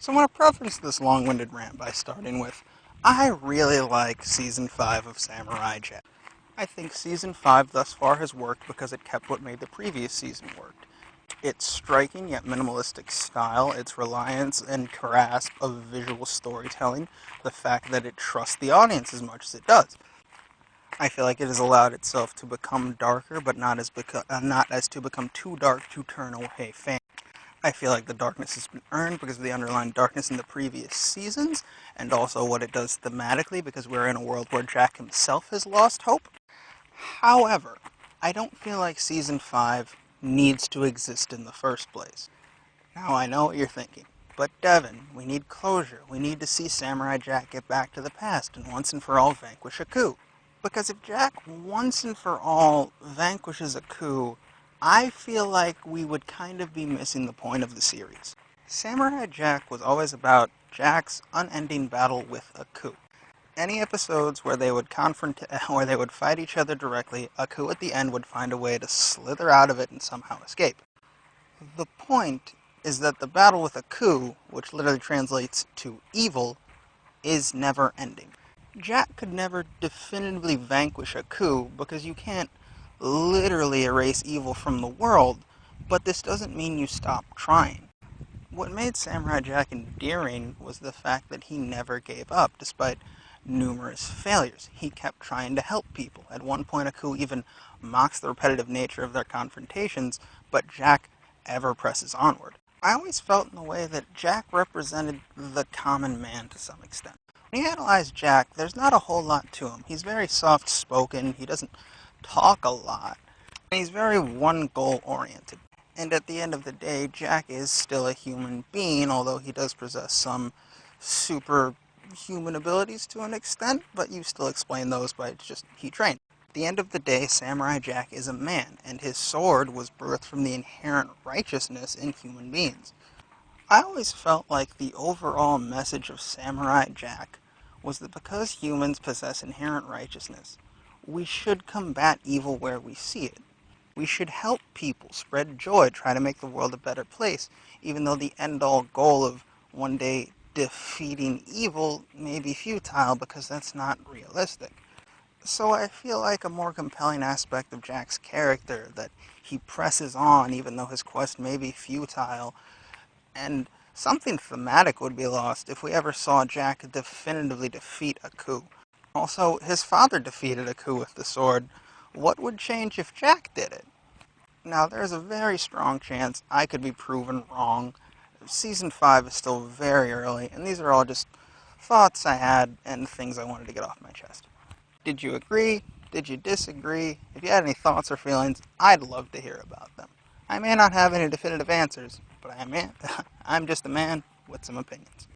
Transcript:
So I want to preface this long-winded rant by starting with, I really like Season 5 of Samurai Jack. I think Season 5 thus far has worked because it kept what made the previous season work. Its striking yet minimalistic style, its reliance and grasp of visual storytelling, the fact that it trusts the audience as much as it does. I feel like it has allowed itself to become darker, but not as to become too dark to turn away fans. I feel like the darkness has been earned because of the underlying darkness in the previous seasons, and also what it does thematically because we're in a world where Jack himself has lost hope. However, I don't feel like Season 5 needs to exist in the first place. Now I know what you're thinking, but Devin, we need closure. We need to see Samurai Jack get back to the past and once and for all vanquish a coup. Because if Jack once and for all vanquishes a coup, I feel like we would kind of be missing the point of the series. Samurai Jack was always about Jack's unending battle with a coup. Any episodes where they would where they would fight each other directly, a coup at the end would find a way to slither out of it and somehow escape. The point is that the battle with a coup, which literally translates to evil, is never ending. Jack could never definitively vanquish a coup because you can't literally erase evil from the world, but this doesn't mean you stop trying. What made Samurai Jack endearing was the fact that he never gave up despite numerous failures. He kept trying to help people. At one point, a coup even mocks the repetitive nature of their confrontations, but Jack ever presses onward. I always felt in a way that Jack represented the common man to some extent. When you analyze Jack, there's not a whole lot to him. He's very soft-spoken, he doesn't talk a lot, and he's very one-goal oriented. And at the end of the day, Jack is still a human being, although he does possess some superhuman abilities to an extent, but you still explain those by just he trained. At the end of the day, Samurai Jack is a man, and his sword was birthed from the inherent righteousness in human beings. I always felt like the overall message of Samurai Jack was that because humans possess inherent righteousness, we should combat evil where we see it. We should help people, spread joy, try to make the world a better place, even though the end-all goal of one day defeating evil may be futile because that's not realistic. So I feel like a more compelling aspect of Jack's character, that he presses on even though his quest may be futile, and something thematic would be lost if we ever saw Jack definitively defeat a coup. Also, his father defeated a coup with the sword. What would change if Jack did it? Now, there's a very strong chance I could be proven wrong. Season 5 is still very early, and these are all just thoughts I had and things I wanted to get off my chest. Did you agree? Did you disagree? If you had any thoughts or feelings, I'd love to hear about them. I may not have any definitive answers, but I'm just a man with some opinions.